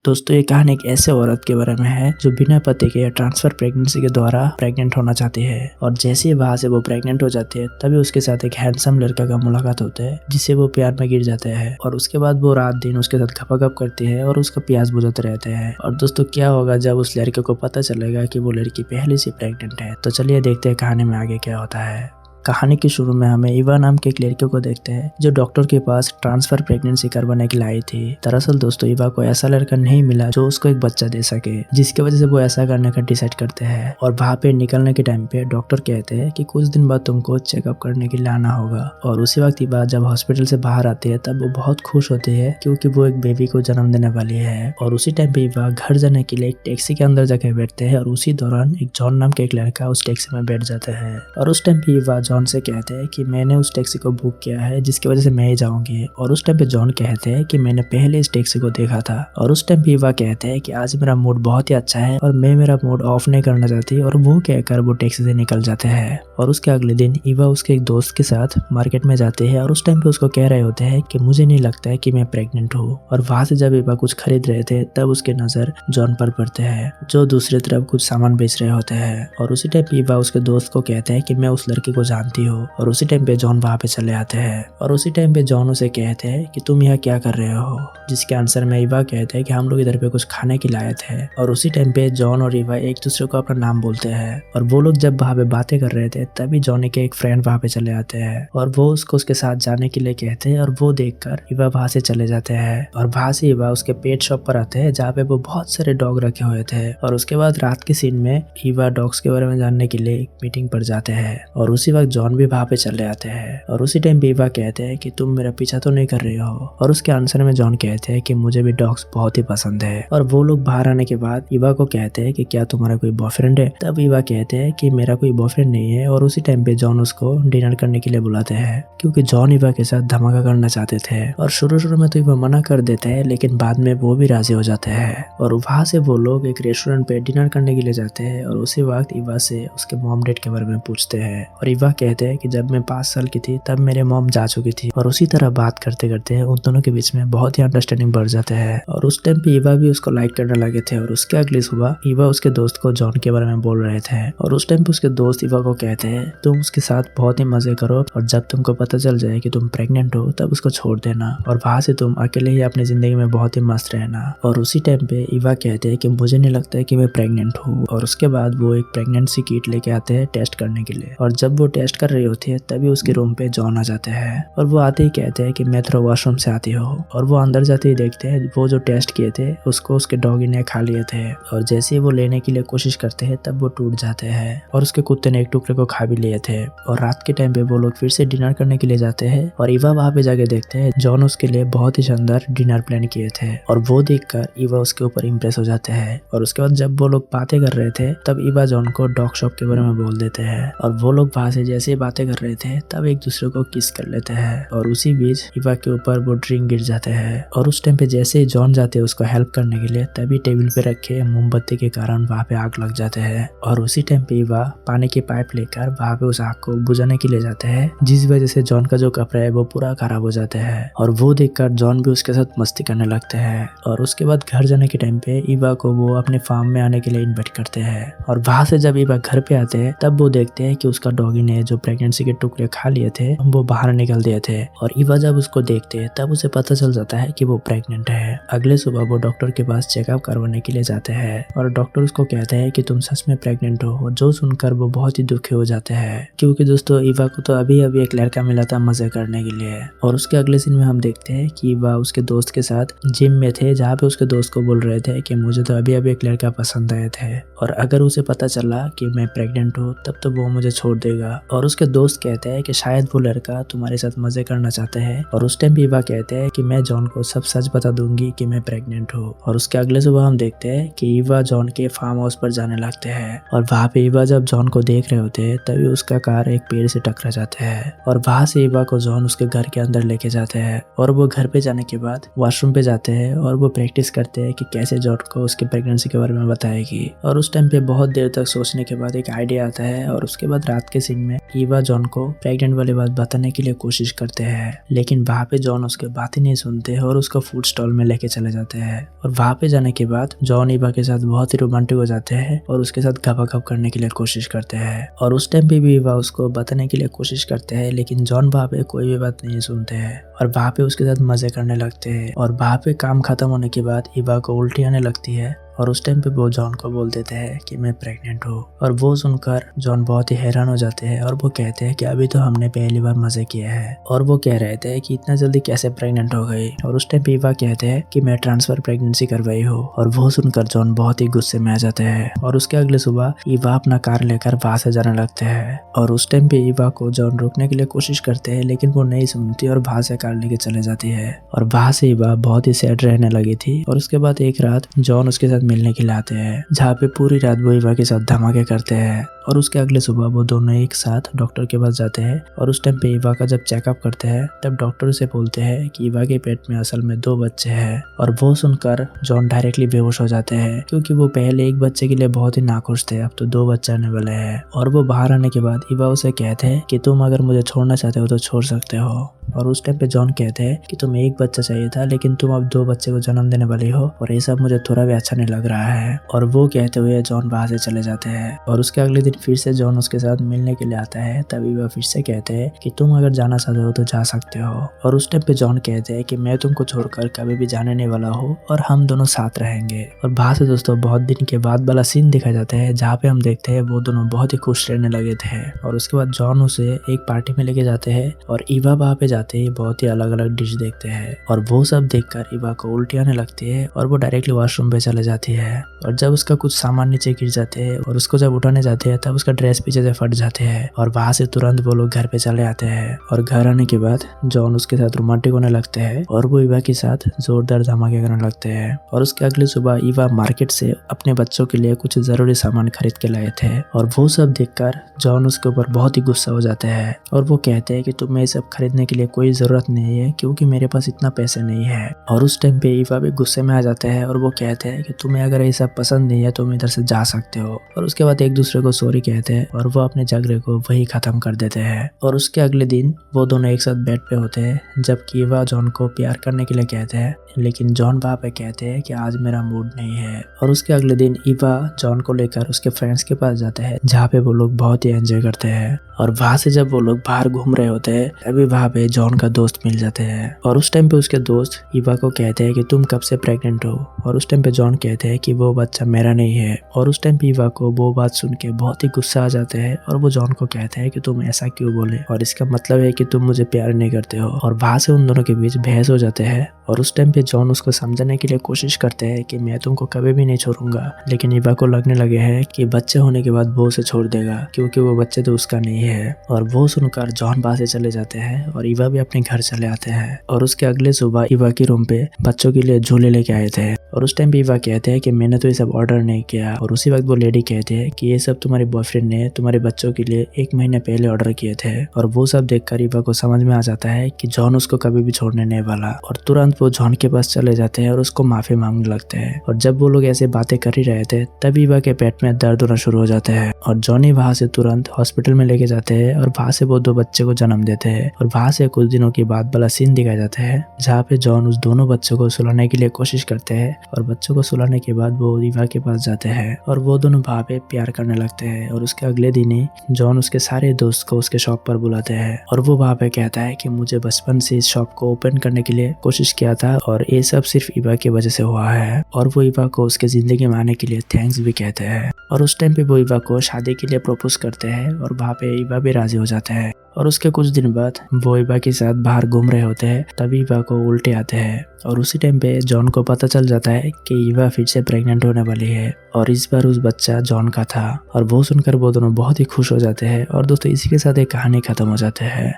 दोस्तों ये कहानी एक ऐसे औरत के बारे में है जो बिना पति के ट्रांसफर प्रेगनेंसी के द्वारा प्रेग्नेंट होना चाहती है और जैसे ही वहां से वो प्रेग्नेंट हो जाती है तभी उसके साथ एक हैंडसम लड़का का मुलाकात होता है जिससे वो प्यार में गिर जाते हैं और उसके बाद वो रात दिन उसके साथ गपागप करती है और उसका प्यास बुझाते रहते हैं। और दोस्तों क्या होगा जब उस लड़के को पता चलेगा कि वो लड़की पहले से प्रेग्नेंट है। तो चलिए देखते हैं कहानी में आगे क्या होता है। कहानी के शुरू में हमें इवा नाम के एक लड़के को देखते हैं जो डॉक्टर के पास ट्रांसफर प्रेगनेंसी करवाने के लिए आई थी। दरअसल दोस्तों इवा को ऐसा लड़का नहीं मिला जो उसको एक बच्चा दे सके, जिसकी वजह से वो ऐसा करने का डिसाइड करते हैं। और वहाँ पे निकलने के टाइम पे डॉक्टर कहते हैं कि कुछ दिन बाद तुमको चेकअप करने के लिए आना होगा। और उसी वक्त इवा जब हॉस्पिटल से बाहर आती है तब वो बहुत खुश होती है क्योंकि वो एक बेबी को जन्म देने वाली है। और उसी टाइम पे इवा घर जाने के लिए एक टैक्सी के अंदर जाके बैठते हैं और उसी दौरान एक जॉन नाम के एक लड़का उस टैक्सी में बैठ जाता है। और उस टाइम पे इवा जॉन से कहते हैं कि मैंने उस टैक्सी को बुक किया है जिसकी वजह से मैं ही जाऊंगी। और उस टाइम पे जॉन कहते हैं कि मैंने पहले इस टैक्सी को देखा था। और उस टाइम पे इवा कहते हैं कि आज मेरा मूड बहुत ही अच्छा है और मैं मेरा मूड ऑफ नहीं करना चाहती। और वो कहकर वो टैक्सी से निकल जाते हैं। और उसके अगले दिन इवा उसके एक दोस्त के साथ मार्केट में जाते हैं और उस टाइम पे उसको कह रहे होते हैं कि मुझे नहीं लगता है कि मैं प्रेग्नेंट हूँ। और वहां से जब इवा कुछ खरीद रहे थे तब उसके नजर जॉन पर पड़ते हैं जो दूसरी तरफ कुछ सामान बेच रहे होते हैं। और उसी टाइम पे इवा उसके दोस्त को कहते हैं कि मैं उस लड़की को जानती हूँ। और उसी टाइम पे जॉन वहाँ पे चले आते हैं। और उसी टाइम पे जॉन उसे कहते हैं कि तुम यहाँ क्या कर रहे हो, जिसके आंसर में इवा कहते हैं कि हम लोग इधर पे कुछ खाने के लाए थे। और उसी टाइम पे जॉन और इवा एक दूसरे को अपना नाम बोलते हैं। और वो लोग जब वहाँ पे बातें कर रहे थे तभी जॉन के एक फ्रेंड वहाँ पे चले आते हैं और वो उसको उसके साथ जाने के लिए कहते हैं। और वो देखकर इवा वहाँ से चले जाते हैं। और वहाँ से इवा उसके पेट शॉप पर आते हैं जहाँ पे वो बहुत सारे डॉग रखे हुए थे। और उसके बाद रात के सीन में इवा डॉग्स के बारे में जानने के लिए एक मीटिंग पर जाते हैं। और उसी वक्त जॉन भी वहाँ पे चले आते हैं। और उसी टाइम इवा कहते हैं कि तुम मेरा पीछा तो नहीं कर रही हो। और उसके आंसर में जॉन कहते हैं कि मुझे भी डॉग्स बहुत ही पसंद है। और वो लोग बाहर आने के बाद इवा को कहते हैं कि क्या तुम्हारा कोई बॉयफ्रेंड है। तब इवा कहते हैं कि मेरा कोई बॉयफ्रेंड नहीं है। और उसी टाइम पे जॉन उसको डिनर करने के लिए बुलाते हैं क्योंकि जॉन इवा के साथ धमाका करना चाहते थे। और शुरू में तो इवा मना कर देते हैं लेकिन बाद में वो भी राजी हो जाते हैं। और वहाँ से वो लोग एक रेस्टोरेंट पे डिनर करने के लिए जाते हैं। और उसी वक्त इवा से उसके मॉम डैड के बारे में पूछते हैं। और इवा कहते हैं कि जब मैं 5 साल की थी तब मेरे मॉम जा चुकी थी। और उसी तरह बात करते करते उन दोनों के बीच में बहुत ही अंडरस्टैंडिंग बढ़ जाते हैं। और उस टाइम पे इवा भी उसको लाइक करने लगे थे। और उसके अगली सुबह इवा उसके दोस्त को जॉन के बारे में बोल रहे थे। और उस टाइम पे उसके दोस्त इवा को कहते हैं तुम उसके साथ बहुत ही मजे करो और जब तुमको पता चल जाए कि तुम प्रेग्नेंट हो तब उसको छोड़ देना और वहां से तुम अकेले ही अपनी जिंदगी में बहुत ही मस्त रहना। और उसी टाइम पे इवा कहते हैं कि मुझे नहीं लगता है कि मैं प्रेग्नेंट हूँ। और उसके बाद वो एक प्रेगनेंसी किट लेके आते हैं टेस्ट करने के लिए। और जब वो टेस्ट कर रही होती है तभी उसके रूम पे जॉन आ जाते हैं। और वो आते ही कहते हैं कि मैं थोड़ा वॉशरूम से आती हूँ। और वो अंदर जाते ही देखते हैं वो जो टेस्ट किए थे उसको उसके डॉगी ने खा लिए थे। और जैसे ही वो लेने के लिए कोशिश करते हैं तब वो टूट जाते हैं और उसके कुत्ते ने एक टुकड़े को खा भी लिए थे। और रात के टाइम पे वो लोग फिर से डिनर करने के लिए जाते हैं। और इवा वहाँ पे जाके देखते हैं जॉन उसके लिए बहुत ही शानदार डिनर प्लान किए थे। और वो देखकर इवा उसके ऊपर इम्प्रेस हो जाते हैं। और उसके बाद जब वो लोग बातें कर रहे थे तब इवा जॉन को डॉग शॉप के बारे में बोल देते हैं। और वो लोग वहाँ से जैसे ही बातें कर रहे थे तब एक दूसरे को किस कर लेते हैं। और उसी बीच इवा के ऊपर वो ड्रिंक गिर जाते हैं। और उस टाइम पे जैसे ही जॉन जाते हैं उसको हेल्प करने के लिए तभी टेबल पे रखे मोमबत्ती के कारण वहाँ पे आग लग जाते हैं। और उसी टाइम पे इवा पानी की पाइप लेकर वहाँ पे उस आग को बुझाने के लिए जाते हैं जिस वजह से जॉन का जो कपड़ा है वो पूरा खराब हो जाता है। और वो देखकर जॉन भी उसके साथ मस्ती करने लगते हैं। और उसके बाद घर जाने के टाइम पे इवा को वो अपने फार्म में आने के लिए इन्वाइट करते हैं। और वहाँ से जब इवा घर पे आते हैं तब वो देखते हैं कि उसका डॉगी ने जो प्रेगनेंसी के टुकड़े खा लिए थे वो बाहर निकल दिए थे। और इवा जब उसको देखते हैं तब उसे पता चल जाता है कि वो प्रेग्नेंट है। अगले सुबह वो डॉक्टर के पास चेकअप करवाने के लिए जाते हैं। और डॉक्टर उसको कहते हैं कि तुम सच में प्रेग्नेंट हो। जो सुनकर वो बहुत ही दुखी हो जाते हैं क्योंकि दोस्तों इवा को तो अभी अभी एक लड़का मिला था मजे करने के लिए। और उसके अगले सीन में हम देखते हैं कि इवा उसके दोस्त के साथ जिम में थे जहाँ पे उसके दोस्त को बोल रहे थे कि मुझे तो अभी अभी एक लड़का पसंद आए थे और अगर उसे पता चला कि मैं प्रेग्नेंट हूँ तब तो वो मुझे छोड़ देगा। और उसके दोस्त कहते हैं कि शायद वो लड़का तुम्हारे साथ मजे करना चाहते हैं। और उस टाइम इवा कहते हैं कि मैं जॉन को सब सच बता दूंगी कि मैं प्रेग्नेंट हूँ। और उसके अगले सुबह हम देखते हैं कि इवा जॉन के फार्म हाउस पर जाने लगते हैं। और वहाँ पे इवा जब जॉन को देख रहे होते हैं तभी उसका कार एक पेड़ से टकरा जाता है। और वहाँ से इवा को जॉन उसके घर के अंदर लेके जाते हैं। और वो घर पे जाने के बाद वॉशरूम पे जाते हैं और वो प्रैक्टिस करते हैं कि कैसे जॉन को उसके प्रेगनेंसी के बारे में बताएगी। और उस टाइम पे बहुत देर तक सोचने के बाद एक आइडिया आता है। और उसके बाद रात के सीन में ईवा जॉन को प्रेग्नेंट वाली बात बताने के लिए कोशिश करते हैं, लेकिन वहाँ पे जॉन उसके बात ही नहीं सुनते और उसको फूड स्टॉल में लेके चले जाते हैं। और वहाँ पे जाने के बाद जॉन ईवा के साथ बहुत ही रोमांटिक हो जाते हैं और उसके साथ गपागप करने के लिए कोशिश करते हैं। और उस टाइम पे भी ईवा उसको बताने के लिए कोशिश करते हैं, लेकिन जॉन वहाँ पे कोई भी बात नहीं सुनते हैं और वहाँ पे उसके साथ मजे करने लगते हैं। और वहाँ पे काम खत्म होने के बाद ईवा को उल्टी आने लगती है और उस टाइम पे वो जॉन को बोल देते हैं कि मैं प्रेग्नेंट हूँ। और वो सुनकर जॉन बहुत ही हैरान हो जाते हैं और वो कहते हैं कि अभी तो हमने पहली बार मजे किया है। और वो कह रहे थे कि इतना जल्दी कैसे प्रेग्नेंट हो गई। और उस टाइम पे ईवा कहते हैं कि मैं ट्रांसफर प्रेगनेंसी करवाई हूँ। और वो सुनकर जॉन बहुत ही गुस्से में आ जाते हैं और उसके अगले सुबह ईवा अपना कार लेकर वहां से जाने लगते हैं। और उस टाइम पे ईवा को जॉन रोकने के लिए कोशिश करते हैं, लेकिन वो नहीं सुनती और वहां से कार लेके चले जाती है। और वहां से ईवा बहुत ही सैड रहने लगी थी। और उसके बाद एक रात जॉन उसके साथ मिलने के लिए आते हैं, जहाँ पे पूरी रात वो ईवा के साथ धमाके करते हैं। और उसके अगले सुबह वो दोनों एक साथ डॉक्टर के पास जाते हैं। और उस टाइम पे ईवा का जब चेकअप करते हैं तब डॉक्टर उसे बोलते हैं कि ईवा के पेट में असल में 2 बच्चे हैं। और वो सुनकर जॉन डायरेक्टली बेहोश हो जाते हैं, क्योंकि वो पहले एक बच्चे के लिए बहुत ही नाखुश थे, अब तो 2 बच्चे आने वाले हैं। और वो बाहर आने के बाद ईवा उसे कहते हैं कि तुम अगर मुझे छोड़ना चाहते हो तो छोड़ सकते हो। और उस टाइम पे जॉन कहते हैं कि तुम्हें 1 बच्चा चाहिए था, लेकिन तुम अब 2 बच्चे को जन्म देने वाली हो और ये सब मुझे थोड़ा भी अच्छा नहीं लग रहा है। और वो कहते हुए जॉन वहां से चले जाते हैं। और उसके अगले दिन फिर से जॉन उसके साथ मिलने के लिए आता है, तभी वह फिर से कहते हैं कि तुम अगर जाना चाहते हो तो जा सकते हो। और उस टाइम पे जॉन कहते हैं कि मैं तुमको छोड़कर कभी भी जाने नहीं वाला हूँ और हम दोनों साथ रहेंगे। और वहां से दोस्तों बहुत दिन के बाद वाला सीन दिखाया जाता है, जहाँ पे हम देखते हैं वो दोनों बहुत ही खुश रहने लगे थे। और उसके बाद जॉन उसे एक पार्टी में लेके जाते हैं और ईवा वहां पे जाते ही बहुत ही अलग अलग डिश देखते हैं। और वो सब देखकर ईवा को उल्टी आने लगती है और वो डायरेक्टली वॉशरूम पे चले जाती है। और जब उसका कुछ सामान नीचे गिर जाते हैं और उसको जब उठाने जाते हैं तब उसका ड्रेस पीछे से फट जाते हैं। और वहां से तुरंत वो लोग घर पे चले आते हैं। और घर आने के बाद जॉन उसके साथ रोमांटिक होने लगते हैं और वो ईवा के साथ जोरदार धमाके करने लगते हैं। और उसके अगले सुबह ईवा मार्केट से अपने बच्चों के लिए कुछ जरूरी सामान खरीद के लाए थे। और वो सब देखकर जॉन उसके ऊपर बहुत ही गुस्सा हो जाते हैं और वो कहते हैं कि तुम्हें ये सब खरीदने के लिए कोई जरूरत नहीं है, क्योंकि मेरे पास इतना पैसे नहीं है। और उस टाइम पे ईवा भी गुस्से में आ जाते हैं और वो कहते हैं कि तुम्हें अगर ये सब पसंद नहीं है तुम इधर से जा सकते हो। और उसके बाद एक दूसरे को सॉरी कहते हैं और वो अपने झगड़े को वही खत्म कर देते हैं। और उसके अगले दिन वो दोनों एक साथ बेड पे होते हैं, जबकि ईवा जॉन को प्यार करने के लिए कहते हैं, लेकिन जॉन वहाँ पे कहते हैं कि आज मेरा मूड नहीं है। और उसके अगले दिन ईवा जॉन को लेकर उसके फ्रेंड्स के पास जाते हैं, जहाँ पे वो लोग बहुत ही एंजॉय करते हैं। और वहाँ से जब वो लोग बाहर घूम रहे होते हैं तभी वहाँ पे जॉन का दोस्त मिल जाते हैं। और उस टाइम पे उसके दोस्त ईवा को कहते हैं कि तुम कब से प्रेग्नेंट हो। और उस टाइम पे जॉन कहते हैं कि वो बच्चा मेरा नहीं है। और उस टाइम पे ईवा को वो बात सुन के बहुत ही गुस्सा आ जाते हैं और वो जॉन को कहते हैं कि तुम ऐसा क्यों बोले, और इसका मतलब है कि तुम मुझे प्यार नहीं करते हो। और वहाँ से उन दोनों के बीच बहस हो जाते हैं। और उस टाइम पे जॉन उसको समझाने के लिए कोशिश करते हैं कि मैं तुमको कभी भी नहीं छोड़ूंगा, लेकिन ईवा को लगने लगे है कि बच्चे होने के बाद वो उसे छोड़ देगा, क्योंकि वो बच्चे तो उसका नहीं है। और वो सुनकर जॉन वहाँ से चले जाते हैं और ईवा भी अपने घर चले आते हैं। और उसके अगले सुबह ईवा के रूम पे बच्चों के लिए झूले लेके आए थे। और उस टाइम पे ईवा कहते हैं कि मैंने तो ये सब ऑर्डर नहीं किया। और उसी वक्त वो लेडी कहते हैं कि ये सब तुम्हारे बॉयफ्रेंड ने तुम्हारे बच्चों के लिए 1 महीने पहले ऑर्डर किए थे। और वो सब देखकर ईवा को समझ में आ जाता है कि जॉन उसको कभी भी छोड़ने नहीं वाला। और तुरंत वो जॉन के पास चले जाते हैं और उसको माफी मांगने लगते हैं। और जब वो लोग ऐसे बातें कर ही रहे थे तब ईवा के पेट में दर्द होना शुरू हो जाता है। और जॉनी वहाँ से तुरंत हॉस्पिटल में लेके जाते हैं और वहाँ से वो 2 बच्चे को जन्म देते हैं। और वहाँ से कुछ दिनों के बाद वाला सीन दिखाया जाता है, जहाँ पे जॉन उस दोनों बच्चों को सुलाने के लिए कोशिश करते हैं। और बच्चों को सुलाने के बाद वो ईवा के पास जाते हैं और वो दोनों वहाँ पे प्यार करने लगते हैं। और उसके अगले दिन ही जॉन उसके सारे दोस्त को उसके शॉप पर बुलाते हैं और वो वहाँ पे कहता है कि मुझे बचपन से इस शॉप को ओपन करने के लिए कोशिश किया था और ये सब सिर्फ ईवा की वजह से हुआ है। और वो ईवा को उसके जिंदगी में आने के लिए थैंक्स भी कहते हैं। और उस टाइम पे वो ईवा को शादी के लिए प्रपोज करते हैं और वहाँ पे ईवा भी राजी हो जाते हैं। और उसके कुछ दिन बाद वो ईवा के साथ बाहर घूम रहे होते हैं, तभी ईवा को उल्टे आते हैं। और उसी टाइम पे जॉन को पता चल जाता है कि ईवा फिर से प्रेग्नेंट होने वाली है और इस बार उस बच्चा जॉन का था। और वो सुनकर वो दोनों बहुत ही खुश हो जाते हैं। और दोस्तों इसी के साथ एक कहानी खत्म हो जाते हैं।